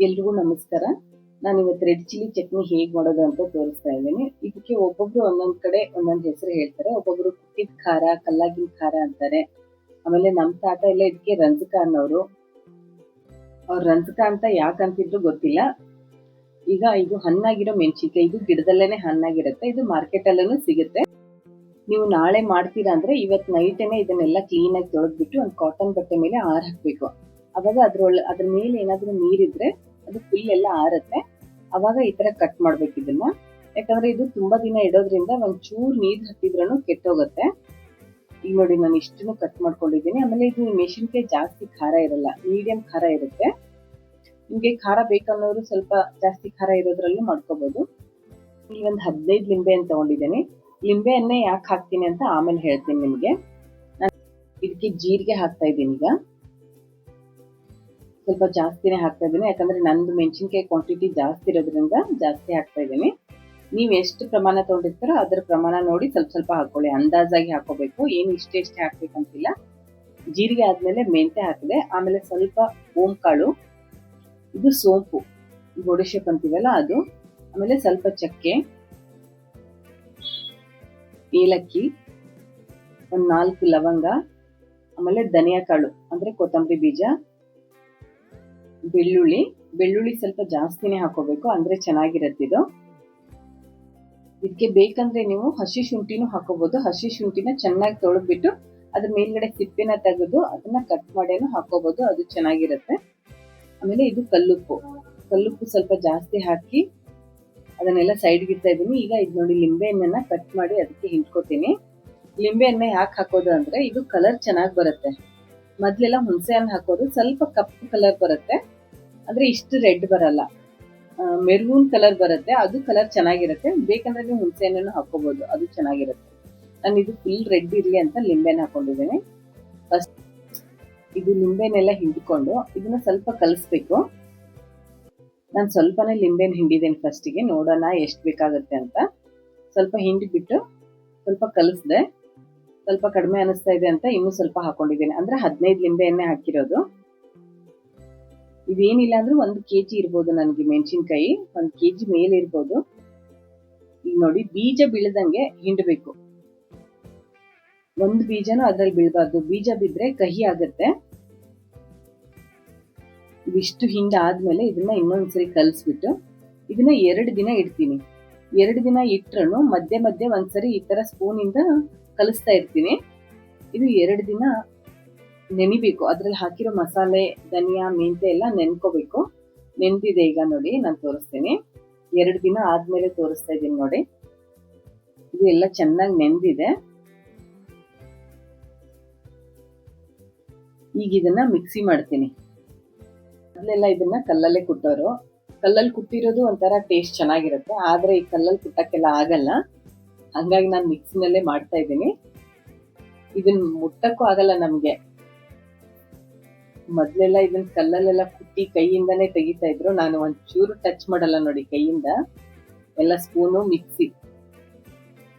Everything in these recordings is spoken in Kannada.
ಎಲ್ರಿಗೂ ನಮಸ್ಕಾರ. ನಾನು ಇವತ್ತು ರೆಡ್ ಚಿಲ್ಲಿ ಚಟ್ನಿ ಹೇಗೆ ಮಾಡೋದು ಅಂತ ತೋರಿಸ್ತಾ ಇದ್ದೀನಿ. ಇದಕ್ಕೆ ಒಬ್ಬೊಬ್ರು ಒಂದೊಂದು ಕಡೆ ಒಂದೊಂದು ಹೆಸರು ಹೇಳ್ತಾರೆ. ಒಬ್ಬೊಬ್ರು ಕುಟ್ಟಿದ ಖಾರ, ಕಲ್ಲಾಗಿನ ಖಾರ ಅಂತಾರೆ. ಆಮೇಲೆ ನಮ್ಮ ತಾತ ಎಲ್ಲ ಇದಕ್ಕೆ ರಂಜಕ ಅನ್ನೋರು. ಅವ್ರು ರಂಜಕ ಅಂತ ಯಾಕೆ ಅಂತಿದ್ರು ಗೊತ್ತಿಲ್ಲ. ಈಗ ಇದು ಹಣ್ಣಾಗಿರೋ ಮೆಣಸಿನ್ಕಾಯಿ, ಇದು ಗಿಡದಲ್ಲೇನೆ ಹಣ್ಣಾಗಿರುತ್ತೆ. ಇದು ಮಾರ್ಕೆಟಲ್ಲೂ ಸಿಗುತ್ತೆ. ನೀವು ನಾಳೆ ಮಾಡ್ತೀರಾ ಅಂದ್ರೆ ಇವತ್ತು ನೈಟೇನೆ ಇದನ್ನೆಲ್ಲ ಕ್ಲೀನಾಗಿ ತೊಳೆದ್ಬಿಟ್ಟು ಒಂದು ಕಾಟನ್ ಬಟ್ಟೆ ಮೇಲೆ ಆರ್ ಹಾಕ್ಬೇಕು. ಅವಾಗ ಅದ್ರ ಮೇಲೆ ಏನಾದ್ರೂ ನೀರಿದ್ರೆ ಅದು ಫುಲ್ ಎಲ್ಲ ಆರುತ್ತೆ. ಅವಾಗ ಈ ತರ ಕಟ್ ಮಾಡ್ಬೇಕು ಇದನ್ನ. ಯಾಕಂದ್ರೆ ಇದು ತುಂಬಾ ದಿನ ಇಡೋದ್ರಿಂದ ಒಂಚೂರು ನೀರ್ ಹತ್ತಿದ್ರೂ ಕೆಟ್ಟೋಗುತ್ತೆ. ಈಗ ನೋಡಿ ನಾನು ಇಷ್ಟನ್ನು ಕಟ್ ಮಾಡ್ಕೊಂಡಿದ್ದೀನಿ. ಆಮೇಲೆ ಇದು ಮೆಣಸಿನ್ಕಾಯಿ ಜಾಸ್ತಿ ಖಾರ ಇರಲ್ಲ, ಮೀಡಿಯಂ ಖಾರ ಇರುತ್ತೆ. ನಿಮ್ಗೆ ಖಾರ ಬೇಕನ್ನೋರು ಸ್ವಲ್ಪ ಜಾಸ್ತಿ ಖಾರ ಇರೋದ್ರಲ್ಲೂ ಮಾಡ್ಕೋಬಹುದು. ಇಲ್ಲಿ ಒಂದು 15 ಲಿಂಬೆಯನ್ನು ತಗೊಂಡಿದ್ದೀನಿ. ಲಿಂಬೆಯನ್ನೇ ಯಾಕೆ ಹಾಕ್ತೀನಿ ಅಂತ ಆಮೇಲೆ ಹೇಳ್ತೀನಿ ನಿಮ್ಗೆ. ನಾನು ಇದಕ್ಕೆ ಜೀರಿಗೆ ಹಾಕ್ತಾ ಇದ್ದೀನಿ. ಈಗ ಸ್ವಲ್ಪ ಜಾಸ್ತಿನೇ ಹಾಕ್ತಾ ಇದ್ದೀನಿ, ಯಾಕಂದ್ರೆ ನಂದು ಮೆಣಸಿನ್ಕಾಯಿ ಕ್ವಾಂಟಿಟಿ ಜಾಸ್ತಿ ಇರೋದ್ರಿಂದ ಜಾಸ್ತಿ ಹಾಕ್ತಾ ಇದ್ದೀನಿ. ನೀವು ಎಷ್ಟು ಪ್ರಮಾಣ ತಗೊಂಡಿರ್ತಾರೋ ಅದರ ಪ್ರಮಾಣ ನೋಡಿ ಸ್ವಲ್ಪ ಸ್ವಲ್ಪ ಹಾಕೊಳ್ಳಿ. ಅಂದಾಜಾಗಿ ಹಾಕೋಬೇಕು, ಏನು ಇಷ್ಟೇ ಹಾಕ್ಬೇಕಂತಿಲ್ಲ. ಜೀರಿಗೆ ಆದ್ಮೇಲೆ ಮೆಂತೆ ಹಾಕಿದೆ. ಆಮೇಲೆ ಸ್ವಲ್ಪ ಓಂ ಕಾಳು, ಇದು ಸೋಂಪು, ಗೋಡೆಶೆಪ್ ಅಂತೀವಲ್ಲ ಅದು. ಆಮೇಲೆ ಸ್ವಲ್ಪ ಚಕ್ಕೆ, ಏಲಕ್ಕಿ, ಒಂದು 4 ಲವಂಗ, ಆಮೇಲೆ ಧನಿಯಾ ಕಾಳು ಅಂದ್ರೆ ಕೊತ್ತಂಬರಿ ಬೀಜ, ಬೆಳ್ಳುಳ್ಳಿ ಸ್ವಲ್ಪ ಜಾಸ್ತಿನೇ ಹಾಕೋಬೇಕು, ಅಂದ್ರೆ ಚೆನ್ನಾಗಿರುತ್ತೆ ಇದು. ಇದಕ್ಕೆ ಬೇಕಂದ್ರೆ ನೀವು ಹಸಿ ಶುಂಠಿನೂ ಹಾಕೋಬಹುದು. ಹಸಿ ಶುಂಠಿನ ಚೆನ್ನಾಗಿ ತೊಳೆದ್ಬಿಟ್ಟು ಅದ್ರ ಮೇಲ್ಗಡೆ ಸಿಪ್ಪೆನ ತೆಗೆದು ಅದನ್ನ ಕಟ್ ಮಾಡೇನು ಹಾಕೋಬಹುದು, ಅದು ಚೆನ್ನಾಗಿರುತ್ತೆ. ಆಮೇಲೆ ಇದು ಕಲ್ಲುಪ್ಪು ಸ್ವಲ್ಪ ಜಾಸ್ತಿ ಹಾಕಿ ಅದನ್ನೆಲ್ಲ ಸೈಡ್ಗೆ ಇಡ್ತಾ ಇದ್ದೀನಿ. ಈಗ ಇದು ನೋಡಿ ಲಿಂಬೆ ಹಣ್ಣನ್ನ ಕಟ್ ಮಾಡಿ ಅದಕ್ಕೆ ಹಿಂಡ್ಕೋತೀನಿ. ಲಿಂಬೆ ಹಣ್ಣೆ ಯಾಕೆ ಹಾಕೋದು ಅಂದ್ರೆ ಇದು ಕಲರ್ ಚೆನ್ನಾಗಿ ಬರುತ್ತೆ. ಮೊದ್ಲೆಲ್ಲ ಹುಣಸೆ ಹಣ್ಣು ಹಾಕೋದು, ಸ್ವಲ್ಪ ಕಪ್ಪು ಕಲರ್ ಬರುತ್ತೆ, ಅಂದ್ರೆ ಇಷ್ಟು ರೆಡ್ ಬರಲ್ಲ, ಮೆರೂನ್ ಕಲರ್ ಬರುತ್ತೆ. ಅದು ಕಲರ್ ಚೆನ್ನಾಗಿರುತ್ತೆ. ಬೇಕಂದ್ರೆ ನೀವು ಹುಣಸೆ ಹಣ್ಣನ್ನು ಹಾಕೋಬಹುದು, ಅದು ಚೆನ್ನಾಗಿರುತ್ತೆ. ನಾನು ಇದು ಫುಲ್ ರೆಡ್ ಇರ್ಲಿ ಅಂತ ಲಿಂಬೆನ ಹಾಕೊಂಡಿದ್ದೀನಿ. ಫಸ್ಟ್ ಇದು ಲಿಂಬೆನೆಲ್ಲ ಹಿಂಡ್ಕೊಂಡು ಇದನ್ನ ಸ್ವಲ್ಪ ಕಲಿಸ್ಬೇಕು. ನಾನು ಸ್ವಲ್ಪನೇ ಲಿಂಬೆನ ಹಿಂಡಿದ್ದೇನೆ ಫಸ್ಟಿಗೆ, ನೋಡೋಣ ಎಷ್ಟು ಬೇಕಾಗುತ್ತೆ ಅಂತ. ಸ್ವಲ್ಪ ಹಿಂಡಿಬಿಟ್ಟು ಸ್ವಲ್ಪ ಕಲಿಸ್ದೆ. ಸ್ವಲ್ಪ ಕಡಿಮೆ ಅನಿಸ್ತಾ ಇದೆ ಅಂತ ಇನ್ನೂ ಸ್ವಲ್ಪ ಹಾಕೊಂಡಿದ್ದೇನೆ. ಅಂದ್ರೆ 15 ಲಿಂಬೆ ಎಣ್ಣೆ ಹಾಕಿರೋದು. ಇದೇನಿಲ್ಲ ಅಂದ್ರೆ 1 kg ಇರ್ಬೋದು ನನಗೆ ಮೆಣಸಿನ್ಕಾಯಿ, 1 kg ಮೇಲೆ ಇರ್ಬೋದು. ಈಗ ನೋಡಿ ಬೀಜ ಬೀಳದಂಗೆ ಹಿಂಡಬೇಕು. ಒಂದು ಬೀಜನೂ ಅದ್ರಲ್ಲಿ ಬೀಳ್ಬಾರ್ದು, ಬೀಜ ಬಿದ್ರೆ ಕಹಿ ಆಗುತ್ತೆ. ಇವಿಷ್ಟು ಹಿಂಡ ಆದ್ಮೇಲೆ ಇದನ್ನ ಇನ್ನೊಂದ್ಸರಿ ಕಲಿಸ್ಬಿಟ್ಟು ಇದನ್ನ 2 ದಿನ ಇಡ್ತೀನಿ. 2 ದಿನ ಇಟ್ರು ಮಧ್ಯೆ ಮಧ್ಯೆ ಒಂದ್ಸರಿ ಈ ತರ ಸ್ಪೂನ್ ಇಂದ ಕಲಿಸ್ತಾ ಇರ್ತೀನಿ. ಇದು 2 ದಿನ ನೆನಿಬೇಕು. ಅದ್ರಲ್ಲಿ ಹಾಕಿರೋ ಮಸಾಲೆ, ಧನಿಯಾ, ಮೆಂತೆ ಎಲ್ಲ ನೆನ್ಕೋಬೇಕು. ನೆನ್ದಿದೆ ಈಗ ನೋಡಿ, ನಾನು ತೋರಿಸ್ತೀನಿ. 2 ದಿನ ಆದ್ಮೇಲೆ ತೋರಿಸ್ತಾ ಇದ್ದೀನಿ ನೋಡಿ. ಇದು ಎಲ್ಲ ಚೆನ್ನಾಗಿ ನೆಂದಿದೆ. ಈಗ ಇದನ್ನ ಮಿಕ್ಸಿ ಮಾಡ್ತೀನಿ. ಮೊದಲೆಲ್ಲ ಇದನ್ನ ಕಲ್ಲಲ್ಲೇ ಕುಟ್ಟೋರು. ಕಲ್ಲಲ್ಲಿ ಕುಟ್ಟಿರೋದು ಒಂಥರ ಟೇಸ್ಟ್ ಚೆನ್ನಾಗಿರುತ್ತೆ, ಆದ್ರೆ ಈ ಕಲ್ಲಲ್ಲಿ ಕುಟ್ಟಕ್ಕೆಲ್ಲ ಆಗಲ್ಲ. ಹಂಗಾಗಿ ನಾನು ಮಿಕ್ಸಿನಲ್ಲೇ ಮಾಡ್ತಾ ಇದ್ದೀನಿ. ಇದನ್ನ ಮುಟ್ಟಕ್ಕೂ ಆಗಲ್ಲ ನಮ್ಗೆ. ಮೊದ್ಲೆಲ್ಲ ಇದನ್ನ ಕಲ್ಲಲ್ಲೆಲ್ಲ ಕುಟ್ಟಿ ಕೈಯಿಂದಾನೇ ತೆಗಿತಾ ಇದ್ರು. ನಾನು ಒಂಚೂರು ಟಚ್ ಮಾಡಲ್ಲ ನೋಡಿ ಕೈಯಿಂದ. ಎಲ್ಲ ಸ್ಪೂನು, ಮಿಕ್ಸಿ.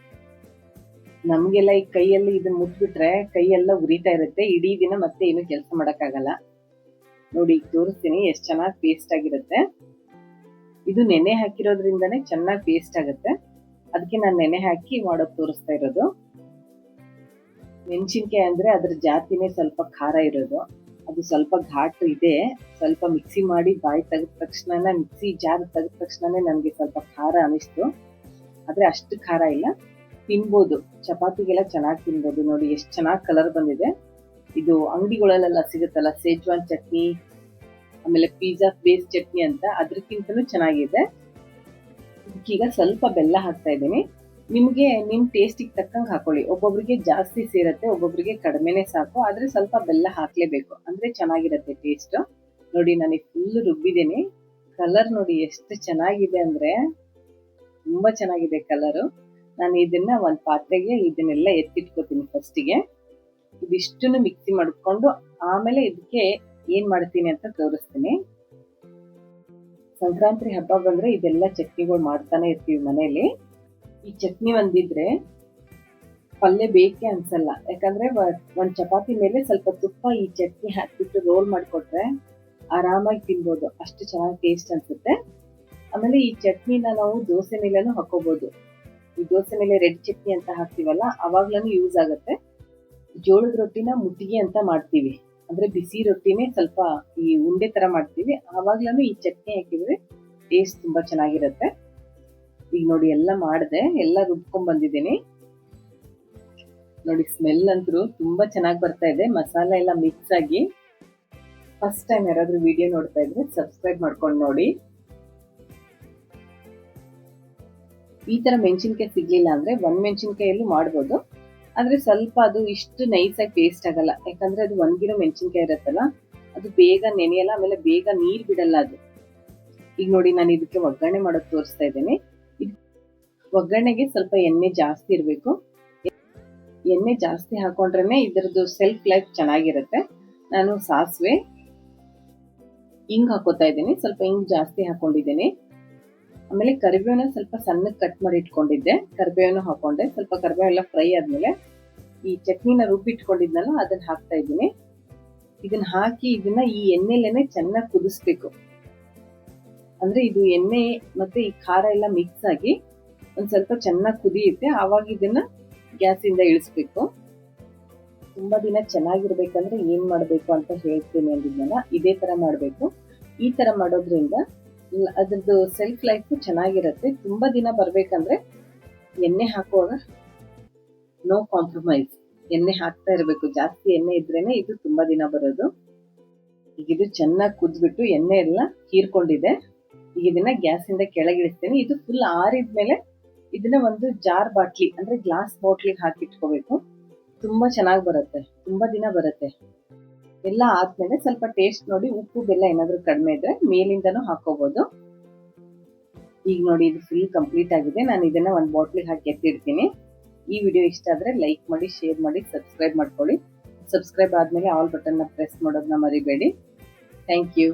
ನಮ್ಗೆಲ್ಲ ಈ ಕೈಯಲ್ಲಿ ಇದನ್ನ ಮುಟ್ಬಿಟ್ರೆ ಕೈಯೆಲ್ಲ ಉರಿತಾ ಇರುತ್ತೆ. ಇಡೀ ದಿನ ಮತ್ತೆ ಏನು ಕೆಲಸ ಮಾಡಕ್ಕಾಗಲ್ಲ. ನೋಡಿ ಈಗ ತೋರಿಸ್ತೀನಿ ಎಷ್ಟು ಚೆನ್ನಾಗಿ ಪೇಸ್ಟ್ ಆಗಿರುತ್ತೆ. ಇದು ನೆನೆ ಹಾಕಿರೋದ್ರಿಂದಾನೇ ಚೆನ್ನಾಗಿ ಪೇಸ್ಟ್ ಆಗುತ್ತೆ. ಅದಕ್ಕೆ ನಾನು ನೆನೆ ಹಾಕಿ ಮಾಡೋದು ತೋರಿಸ್ತಾ ಇರೋದು. ಮೆಣಸಿನ್ಕಾಯಿ ಅಂದ್ರೆ ಅದ್ರ ಜಾತಿನೇ ಸ್ವಲ್ಪ ಖಾರ ಇರೋದು. ಅದು ಸ್ವಲ್ಪ ಘಾಟು ಇದೆ. ಸ್ವಲ್ಪ ಮಿಕ್ಸಿ ಮಾಡಿ ಬಾಯಿ ತೆಗೆದ ತಕ್ಷಣ, ಮಿಕ್ಸಿ ಜಾರ್ ತೆಗೆದ ತಕ್ಷಣನೇ ನನಗೆ ಸ್ವಲ್ಪ ಖಾರ ಅನಿಸ್ತು. ಆದ್ರೆ ಅಷ್ಟು ಖಾರ ಇಲ್ಲ, ತಿನ್ಬೋದು. ಚಪಾತಿಗೆಲ್ಲ ಚೆನ್ನಾಗಿ ತಿನ್ಬೋದು. ನೋಡಿ ಎಷ್ಟು ಚೆನ್ನಾಗಿ ಕಲರ್ ಬಂದಿದೆ. ಇದು ಅಂಗಡಿಗಳಲ್ಲೆಲ್ಲ ಸಿಗುತ್ತಲ್ಲ, ಸೇಜ್ವಾನ್ ಚಟ್ನಿ, ಆಮೇಲೆ ಪಿಜ್ಜಾ ಬೇಸ್ ಚಟ್ನಿ ಅಂತ, ಅದಕ್ಕಿಂತಲೂ ಚೆನ್ನಾಗಿದೆ. ಇದಕ್ಕೀಗ ಸ್ವಲ್ಪ ಬೆಲ್ಲ ಹಾಕ್ತಾ ಇದ್ದೀನಿ. ನಿಮ್ಗೆ ನಿಮ್ ಟೇಸ್ಟಿಗೆ ತಕ್ಕಂಗೆ ಹಾಕೊಳ್ಳಿ. ಒಬ್ಬೊಬ್ರಿಗೆ ಜಾಸ್ತಿ ಸೇರತ್ತೆ, ಒಬ್ಬೊಬ್ರಿಗೆ ಕಡಿಮೆನೆ ಸಾಕು. ಆದ್ರೆ ಸ್ವಲ್ಪ ಬೆಲ್ಲ ಹಾಕ್ಲೇಬೇಕು, ಅಂದ್ರೆ ಚೆನ್ನಾಗಿರುತ್ತೆ ಟೇಸ್ಟ್. ನೋಡಿ ನಾನು ಫುಲ್ ರುಬ್ಬಿದ್ದೀನಿ. ಕಲರ್ ನೋಡಿ ಎಷ್ಟು ಚೆನ್ನಾಗಿದೆ ಅಂದ್ರೆ ತುಂಬಾ ಚೆನ್ನಾಗಿದೆ ಕಲರು. ನಾನು ಇದನ್ನ ಒಂದ್ ಪಾತ್ರೆಗೆ ಇದನ್ನೆಲ್ಲ ಎತ್ತಿಟ್ಕೋತೀನಿ ಫಸ್ಟಿಗೆ. ಇದಿಷ್ಟನ್ನು ಮಿಕ್ಸಿ ಮಾಡ್ಕೊಂಡು ಆಮೇಲೆ ಇದಕ್ಕೆ ಏನ್ ಮಾಡ್ತೀನಿ ಅಂತ ತೋರಿಸ್ತೀನಿ. ಸಂಕ್ರಾಂತಿ ಹಬ್ಬ ಬಂದ್ರೆ ಇದೆಲ್ಲ ಚಟ್ನಿಗಳು ಮಾಡ್ತಾನೆ ಇರ್ತೀವಿ ಮನೇಲಿ. ಈ ಚಟ್ನಿ ಒಂದಿದ್ರೆ ಪಲ್ಯ ಬೇಕೇ ಅನ್ಸಲ್ಲ. ಯಾಕಂದ್ರೆ ಒಂದ್ ಚಪಾತಿ ಮೇಲೆ ಸ್ವಲ್ಪ ತುಪ್ಪ ಈ ಚಟ್ನಿ ಹಾಕ್ಬಿಟ್ಟು ರೋಲ್ ಮಾಡ್ಕೊಟ್ರೆ ಆರಾಮಾಗಿ ತಿನ್ಬೋದು, ಅಷ್ಟು ಚೆನ್ನಾಗಿ ಟೇಸ್ಟ್ ಅನ್ಸುತ್ತೆ. ಆಮೇಲೆ ಈ ಚಟ್ನಿನ ನಾವು ದೋಸೆ ಮೇಲೆನೂ ಹಾಕೋಬಹುದು. ಈ ದೋಸೆ ಮೇಲೆ ರೆಡ್ ಚಟ್ನಿ ಅಂತ ಹಾಕ್ತಿವಲ್ಲ, ಅವಾಗ್ಲೂ ಯೂಸ್ ಆಗುತ್ತೆ. ಜೋಳದ ರೊಟ್ಟಿನ ಮುಟ್ಟಿಗೆ ಅಂತ ಮಾಡ್ತೀವಿ, ಅಂದ್ರೆ ಬಿಸಿ ರೊಟ್ಟಿನೇ ಸ್ವಲ್ಪ ಈ ಉಂಡೆ ತರ ಮಾಡ್ತೀವಿ, ಆವಾಗ್ಲೂ ಈ ಚಟ್ನಿ ಹಾಕಿದ್ರೆ ಟೇಸ್ಟ್ ತುಂಬಾ ಚೆನ್ನಾಗಿರುತ್ತೆ. ಈಗ ನೋಡಿ ಎಲ್ಲ ಮಾಡಿದೆ, ಎಲ್ಲ ರುಬ್ಕೊಂಡ್ ಬಂದಿದ್ದೀನಿ ನೋಡಿ. ಸ್ಮೆಲ್ ಅಂತೂ ತುಂಬಾ ಚೆನ್ನಾಗಿ ಬರ್ತಾ ಇದೆ, ಮಸಾಲೆ ಎಲ್ಲ ಮಿಕ್ಸ್ ಆಗಿ. ಫಸ್ಟ್ ಟೈಮ್ ಯಾರಾದ್ರೂ ವಿಡಿಯೋ ನೋಡ್ತಾ ಇದ್ರೆ ಸಬ್ಸ್ಕ್ರೈಬ್ ಮಾಡ್ಕೊಂಡು ನೋಡಿ. ಈ ತರ ಮೆಣಸಿನ್ಕಾಯಿ ಸಿಗ್ಲಿಲ್ಲ ಅಂದ್ರೆ ಮೆಣಸಿನ್ಕಾಯಲ್ಲೂ ಮಾಡ್ಬೋದು, ಆದ್ರೆ ಸ್ವಲ್ಪ ಅದು ಇಷ್ಟು ನೈಸ್ ಆಗಿ ಪೇಸ್ಟ್ ಆಗಲ್ಲ, ಯಾಕಂದ್ರೆ ಅದು ಒಣಗಿರೋ ಮೆಣಸಿನ್ಕಾಯಿ ಇರುತ್ತಲ್ಲ, ಅದು ಬೇಗ ನೆನೆಯಲ್ಲ, ಆಮೇಲೆ ಬೇಗ ನೀರ್ ಬಿಡಲ್ಲ ಅದು. ಈಗ ನೋಡಿ ನಾನು ಇದಕ್ಕೆ ಒಗ್ಗರಣೆ ಮಾಡೋದು ತೋರಿಸ್ತಾ ಇದ್ದೇನೆ. ಒಗ್ಗರಣೆಗೆ ಸ್ವಲ್ಪ ಎಣ್ಣೆ ಜಾಸ್ತಿ ಇರಬೇಕು. ಎಣ್ಣೆ ಜಾಸ್ತಿ ಹಾಕೊಂಡ್ರೆ ಇದರದ್ದು ಸೆಲ್ಫ್ ಲೈಫ್ ಚೆನ್ನಾಗಿರುತ್ತೆ. ನಾನು ಸಾಸಿವೆ ಹಿಂಗ್ ಹಾಕೋತಾ ಇದ್ದೀನಿ, ಸ್ವಲ್ಪ ಹಿಂಗ್ ಜಾಸ್ತಿ ಹಾಕೊಂಡಿದ್ದೀನಿ. ಆಮೇಲೆ ಕರಿಬೇವನ್ನ ಸ್ವಲ್ಪ ಸಣ್ಣಕ್ಕೆ ಕಟ್ ಮಾಡಿ ಇಟ್ಕೊಂಡಿದ್ದೆ, ಕರಿಬೇವನ್ನ ಹಾಕೊಂಡೆ. ಸ್ವಲ್ಪ ಕರಿಬೇವು ಎಲ್ಲ ಫ್ರೈ ಆದ್ಮೇಲೆ ಈ ಚಟ್ನಿನ ರುಬ್ಬಿಟ್ಕೊಂಡಿದ್ನಲ್ಲ ಅದನ್ನ ಹಾಕ್ತಾ ಇದ್ದೀನಿ. ಇದನ್ನ ಹಾಕಿ ಇದನ್ನ ಈ ಎಣ್ಣೆಲೇನೆ ಚೆನ್ನಾಗಿ ಕುದಿಸ್ಬೇಕು. ಅಂದ್ರೆ ಇದು ಎಣ್ಣೆ ಮತ್ತೆ ಈ ಖಾರ ಎಲ್ಲ ಮಿಕ್ಸ್ ಆಗಿ ಒಂದ್ ಸ್ವಲ್ಪ ಚೆನ್ನಾಗಿ ಕುದಿಯುತ್ತೆ, ಆವಾಗ ಇದನ್ನ ಗ್ಯಾಸ್ ಇಂದ ಇಳಿಸ್ಬೇಕು. ತುಂಬಾ ದಿನ ಚೆನ್ನಾಗಿರ್ಬೇಕಂದ್ರೆ ಏನ್ ಮಾಡ್ಬೇಕು ಅಂತ ಹೇಳ್ತೀನಿ ಅಂದಿದ್ನಲ್ಲ, ಇದೇ ತರ ಮಾಡ್ಬೇಕು. ಈ ತರ ಮಾಡೋದ್ರಿಂದ ಅದ್ರದ್ದು ಸೆಲ್ಫ್ ಲೈಫ್ ಚೆನ್ನಾಗಿರುತ್ತೆ. ತುಂಬಾ ದಿನ ಬರ್ಬೇಕಂದ್ರೆ ಎಣ್ಣೆ ಹಾಕುವಾಗ ನೋ ಕಾಂಪ್ರಮೈಸ್, ಎಣ್ಣೆ ಹಾಕ್ತಾ ಇರ್ಬೇಕು. ಜಾಸ್ತಿ ಎಣ್ಣೆ ಇದ್ರೇನೆ ಇದು ತುಂಬಾ ದಿನ ಬರೋದು. ಈಗ ಇದು ಚೆನ್ನಾಗಿ ಕುದ್ಬಿಟ್ಟು ಎಣ್ಣೆ ಎಲ್ಲ ಹೀರ್ಕೊಂಡಿದೆ. ಈಗ ಇದನ್ನ ಗ್ಯಾಸ್ ಇಂದ ಕೆಳಗಿಳಿಸ್ತೇನೆ. ಇದು ಫುಲ್ ಆರಿದ್ಮೇಲೆ ಇದನ್ನ ಒಂದು ಜಾರ್ ಬಾಟ್ಲಿ ಅಂದ್ರೆ ಗ್ಲಾಸ್ ಬಾಟ್ಲಿಗೆ ಹಾಕಿಟ್ಕೋಬೇಕು. ತುಂಬಾ ಚೆನ್ನಾಗಿ ಬರುತ್ತೆ, ತುಂಬಾ ದಿನ ಬರುತ್ತೆ. ಎಲ್ಲ ಆದ್ಮೇಲೆ ಸ್ವಲ್ಪ ಟೇಸ್ಟ್ ನೋಡಿ, ಉಪ್ಪು ಬೆಲ್ಲ ಏನಾದ್ರೂ ಕಡಿಮೆ ಇದ್ರೆ ಮೇಲಿಂದನೂ ಹಾಕೋಬಹುದು. ಈಗ ನೋಡಿ ಇದು ಫುಲ್ ಕಂಪ್ಲೀಟ್ ಆಗಿದೆ. ನಾನು ಇದನ್ನ ಒಂದು ಬಾಟ್ಲಿಗೆ ಹಾಕಿ ಎತ್ತಿಡ್ತೀನಿ. ಈ ವಿಡಿಯೋ ಇಷ್ಟ ಆದ್ರೆ ಲೈಕ್ ಮಾಡಿ, ಶೇರ್ ಮಾಡಿ, ಸಬ್ಸ್ಕ್ರೈಬ್ ಮಾಡ್ಕೊಳ್ಳಿ. ಸಬ್ಸ್ಕ್ರೈಬ್ ಆದ್ಮೇಲೆ ಆಲ್ ಬಟನ್ ನ ಪ್ರೆಸ್ ಮಾಡೋದನ್ನ ಮರಿಬೇಡಿ. Thank you.